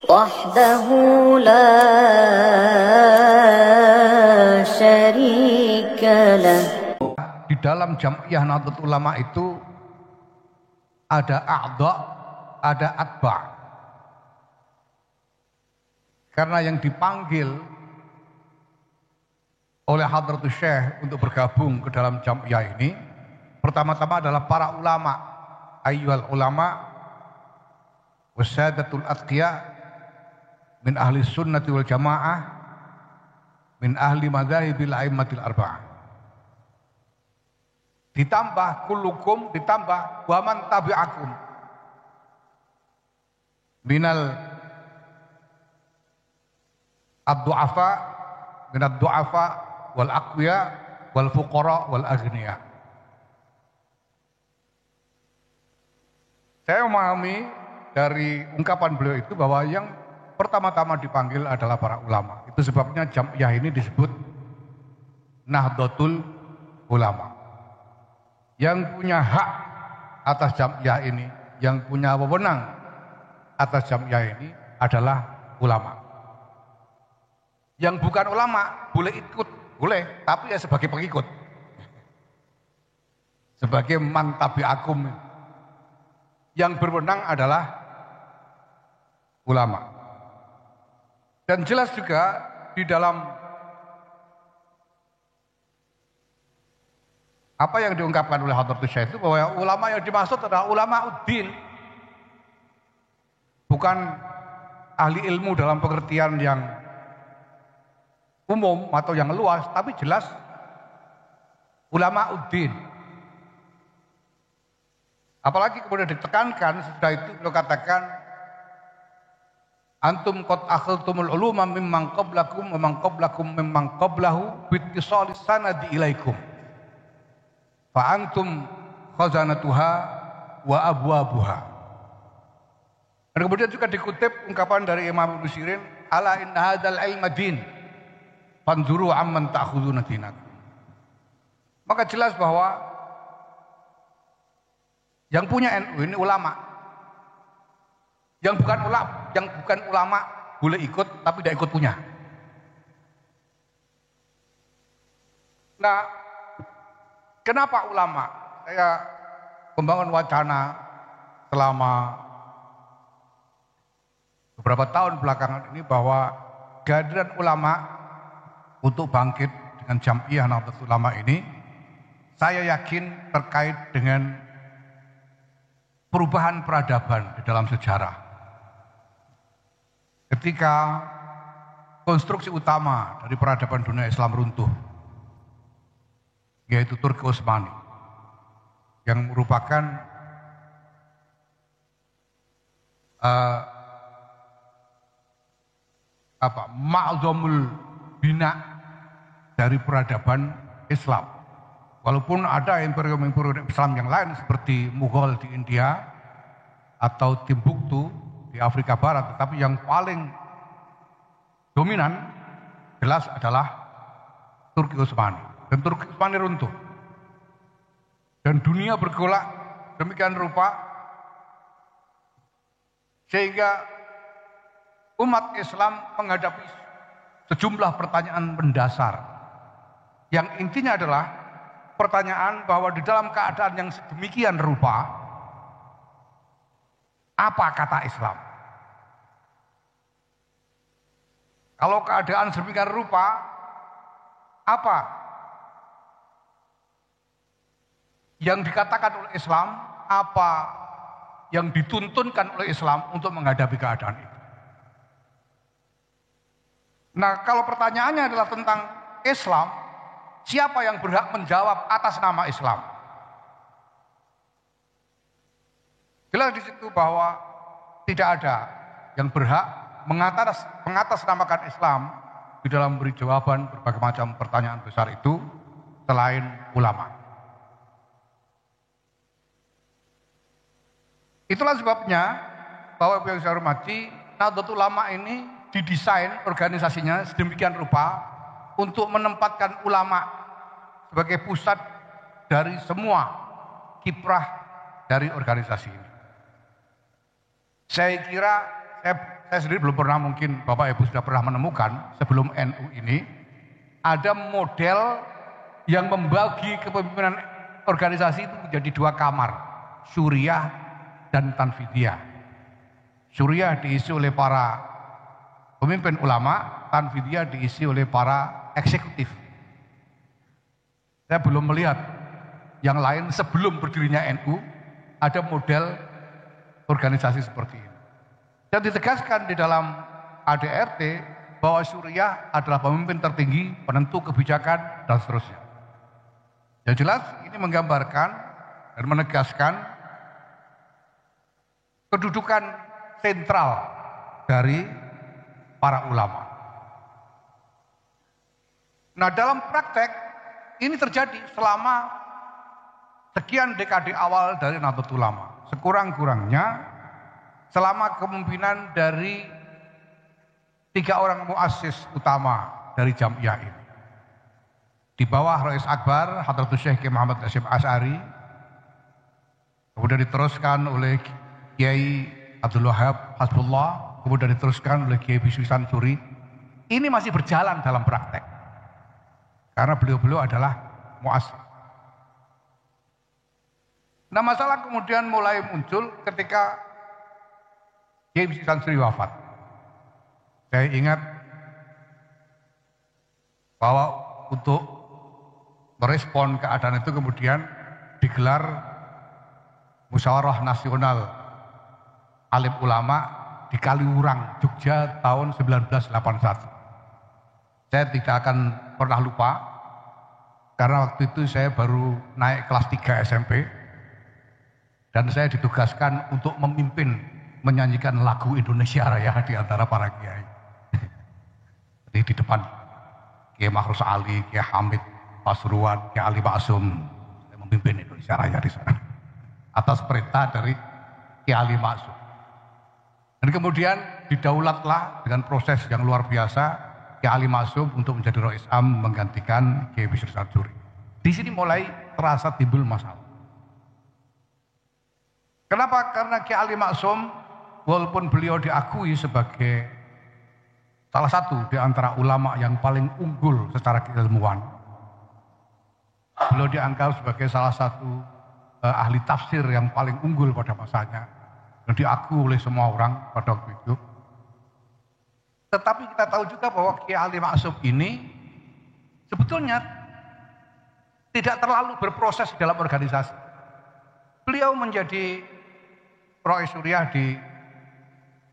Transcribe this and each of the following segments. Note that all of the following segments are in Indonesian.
وحده لا شريك له. Di dalam Jam'iyah Nahdlatul Ulama itu ada a'dha, ada atba. Karena yang dipanggil oleh Hadratus Syekh untuk bergabung ke dalam Jam'iyah ini pertama-tama adalah para ulama, ayyuhal ulama wasadatul atqiya min ahli sunnati wal jamaah min ahli madzahibil a'immatil arba'ah. Ditambah kullukum, ditambah waman tabi'akum minal ad-du'afa minad du'afa wal aqwiya wal fuqara wal aghniya. Saya memahami dari ungkapan beliau itu bahwa yang pertama-tama dipanggil adalah para ulama. Itu sebabnya Jam'iyah ini disebut Nahdlatul Ulama. Yang punya hak atas Jam'iyah ini, yang punya wewenang atas Jam'iyah ini adalah ulama. Yang bukan ulama boleh ikut, boleh, tapi ya sebagai pengikut. Sebagai man tabi'akum. Yang berwenang adalah ulama. Dan jelas juga di dalam apa yang diungkapkan oleh Hadratus Syekh itu bahwa ulama yang dimaksud adalah ulama uddin. Bukan ahli ilmu dalam pengertian yang umum atau yang luas, tapi jelas ulama uddin. Apalagi kemudian ditekankan sesudah itu beliau katakan antum qad akhadtumul uluma mimman qablakum wa man qablakum mimman qablahu bittisalis sanadi ilaikum. Fa antum khazanatuha wa abwabuha. Dan kemudian juga dikutip ungkapan dari Imam Ibnu Sirin, ala inna hadzal ilma din fanzuru amman ta'khuduna dinakum. Maka jelas bahwa yang punya NU ini ulama. Yang bukan ulama boleh ikut tapi tidak ikut punya. Nah, kenapa ulama? Saya membangun wacana selama beberapa tahun belakangan ini bahwa kehadiran ulama untuk bangkit dengan Jam'iyah Nahdlatul Ulama ini, saya yakin terkait dengan perubahan peradaban di dalam sejarah. Ketika konstruksi utama dari peradaban dunia Islam runtuh, yaitu Turki Utsmani, yang merupakan ma'zamul bina dari peradaban Islam. Walaupun ada imperium-imperium Islam yang lain seperti Mughal di India atau Timbuktu di Afrika Barat, tetapi yang paling dominan jelas adalah Turki Utsmani. Dan Turki Utsmani runtuh. Dan dunia bergolak demikian rupa sehingga umat Islam menghadapi sejumlah pertanyaan mendasar. Yang intinya adalah pertanyaan bahwa di dalam keadaan yang sedemikian rupa, apa kata Islam? Kalau keadaan sedemikian rupa, apa yang dikatakan oleh Islam, apa yang dituntunkan oleh Islam untuk menghadapi keadaan itu? Nah, kalau pertanyaannya adalah tentang Islam, siapa yang berhak menjawab atas nama Islam? Jelas di situ bahwa tidak ada yang berhak mengatasnamakan Islam di dalam memberi jawaban berbagai macam pertanyaan besar itu selain ulama. Itulah sebabnya bahwa yang saya hormati, Nahdlatul Ulama ini didesain organisasinya sedemikian rupa untuk menempatkan ulama sebagai pusat dari semua kiprah dari organisasi ini. Saya kira saya sendiri belum pernah, mungkin Bapak Ibu sudah pernah menemukan sebelum NU ini ada model yang membagi kepemimpinan organisasi itu menjadi dua kamar, Syuriah dan Tanfidiyah. Syuriah diisi oleh para pemimpin ulama, Tanfidiyah diisi oleh para eksekutif. Saya belum melihat yang lain sebelum berdirinya NU ada model organisasi seperti ini. Dan ditegaskan di dalam ADRT bahwa Syuriah adalah pemimpin tertinggi, penentu kebijakan, dan seterusnya. Yang jelas ini menggambarkan dan menegaskan kedudukan sentral dari para ulama. Nah, dalam praktek ini terjadi selama sekian dekade awal dari Nahdlatul Ulama. Sekurang-kurangnya selama kepemimpinan dari 3 orang muassis utama dari Jamiah ini. Di bawah Rais Akbar, Hadratus Syekh Kiai Muhammad Hasyim Asy'ari, kemudian diteruskan oleh Kiai Abdul Wahab Hasbullah, kemudian diteruskan oleh Kiai Bisri Sansuri. Ini masih berjalan dalam praktek, karena beliau-beliau adalah muassis. Nah, masalah kemudian mulai muncul ketika Kiai Bisri Sansuri wafat. Saya ingat bahwa untuk merespon keadaan itu kemudian digelar musyawarah nasional alim ulama di Kaliurang, Jogja tahun 1981. Saya tidak akan pernah lupa karena waktu itu saya baru naik kelas 3 SMP dan saya ditugaskan untuk memimpin menyanyikan lagu Indonesia Raya di antara para kiai. Jadi di depan Kiai Mahrus Ali, Kiai Hamid Pasuruan, Kiai Ali Maksum, saya memimpin Indonesia Raya di sana atas perintah dari Kiai Ali Maksum. Dan kemudian didaulatlah dengan proses yang luar biasa Kiai Ali Maksum untuk menjadi Rais Am menggantikan Kiai Bisri Sansuri. Di sini mulai terasa timbul masalah. Kenapa? Karena Kiai Ali Maksum walaupun beliau diakui sebagai salah satu di antara ulama yang paling unggul secara keilmuan, beliau dianggap sebagai salah satu ahli tafsir yang paling unggul pada masanya dan diakui oleh semua orang pada waktu itu. Tetapi kita tahu juga bahwa Kiai Ali Maksum ini sebetulnya tidak terlalu berproses dalam organisasi. Beliau menjadi Rois Syuriah di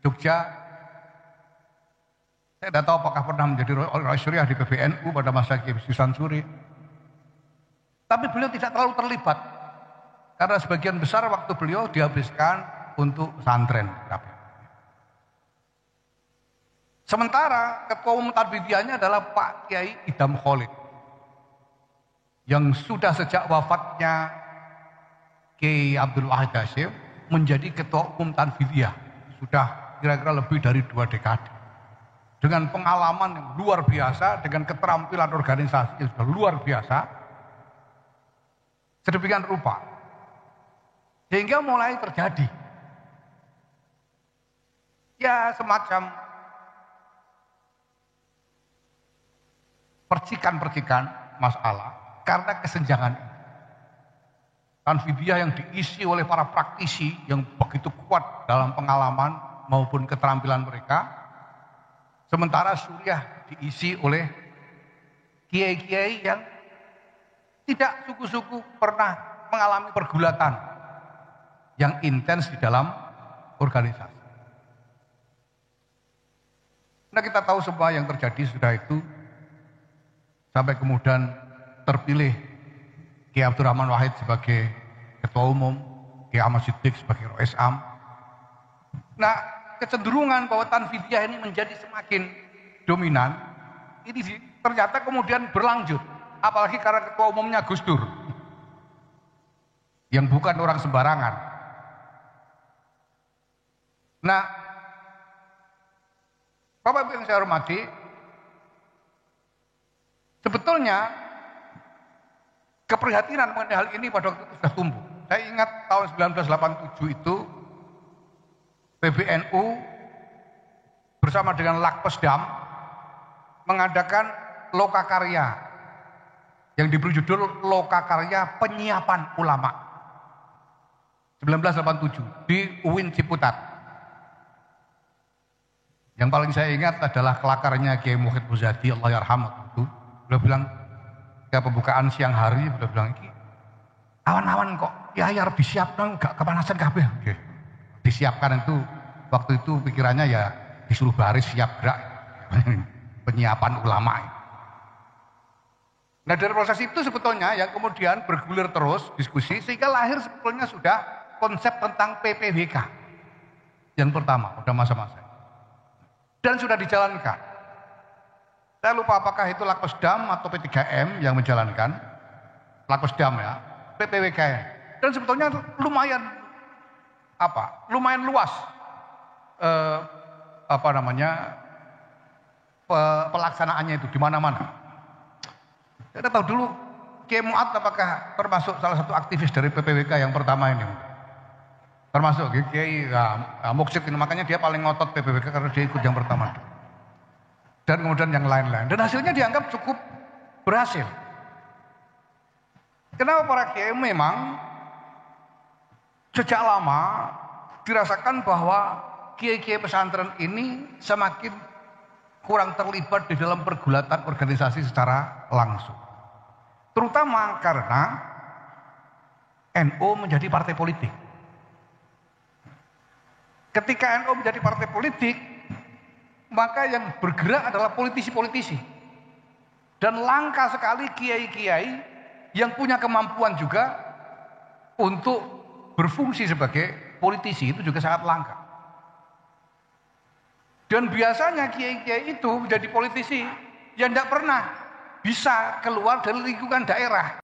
Jogja. Saya tidak tahu apakah pernah menjadi Rois Syuriah di PBNU pada masa Kiai Bisri Sansuri. Tapi beliau tidak terlalu terlibat karena sebagian besar waktu beliau dihabiskan untuk santren. Sementara ketua umum Tanfidiyahnya adalah Pak Kiai Idham Khalid yang sudah sejak wafatnya Kiai Abdul Wahid Hasyim menjadi ketua umum Tanfidiyah sudah kira-kira lebih dari 2 dekade. Dengan pengalaman yang luar biasa, dengan keterampilan organisasi yang sudah luar biasa, sedemikian rupa. Sehingga mulai terjadi ya semacam percikan-percikan masalah karena kesenjangan ini. Tanfidiyah yang diisi oleh para praktisi yang begitu kuat dalam pengalaman maupun keterampilan mereka, sementara Syuriah diisi oleh kiai-kiai yang tidak suku-suku pernah mengalami pergulatan yang intens di dalam organisasi. Nah, kita tahu semua yang terjadi sudah itu sampai kemudian terpilih Kiai Abdurrahman Wahid sebagai ketua umum, Kiai Ahmad Siddiq sebagai Rois Am. Nah, kecenderungan bahwa Tanfidiyah ini menjadi semakin dominan, ini ternyata kemudian berlanjut. Apalagi karena ketua umumnya Gus Dur, yang bukan orang sembarangan. Nah, Bapak Ibu yang saya hormati, sebetulnya keprihatinan mengenai hal ini pada waktu itu sudah tumbuh. Saya ingat tahun 1987 itu PBNU bersama dengan Lakpesdam mengadakan lokakarya yang diberi judul Lokakarya Penyiapan Ulama 1987 di UIN Ciputat. Yang paling saya ingat adalah kelakarnya Kiai Muhyiddin Muzadi, Allah yarhamah itu. Beliau bilang ke pembukaan siang hari, beliau bilang ini awan-awan kok ya harus disiapkan, gak kepanasan kabeh. Disiapkan itu waktu itu pikirannya ya disuruh baris siap gerak penyiapan ulama. Nah dari proses itu sebetulnya yang kemudian bergulir terus diskusi sehingga lahir sebetulnya sudah konsep tentang PPWK yang pertama pada masa-masa dan sudah dijalankan. Saya lupa apakah itu Lakpesdam atau P3M yang menjalankan, Lakpesdam ya, PPWK ya. Dan sebetulnya lumayan luas pelaksanaannya itu di mana-mana. Kita tahu dulu Kiai Mu'ad apakah termasuk salah satu aktivis dari PPWK yang pertama ini? Termasuk Kiai Muksid ini, makanya dia paling ngotot PPWK karena dia ikut yang pertama. Dan kemudian yang lain-lain. Dan hasilnya dianggap cukup berhasil. Kenapa para kiai memang sejak lama dirasakan bahwa kiai-kiai pesantren ini semakin kurang terlibat di dalam pergulatan organisasi secara langsung. Terutama karena NU menjadi partai politik. Ketika NU menjadi partai politik, maka yang bergerak adalah politisi-politisi. Dan langka sekali kiai-kiai yang punya kemampuan juga untuk berfungsi sebagai politisi, itu juga sangat langka. Dan biasanya kiai-kiai itu menjadi politisi yang tidak pernah bisa keluar dari lingkungan daerah.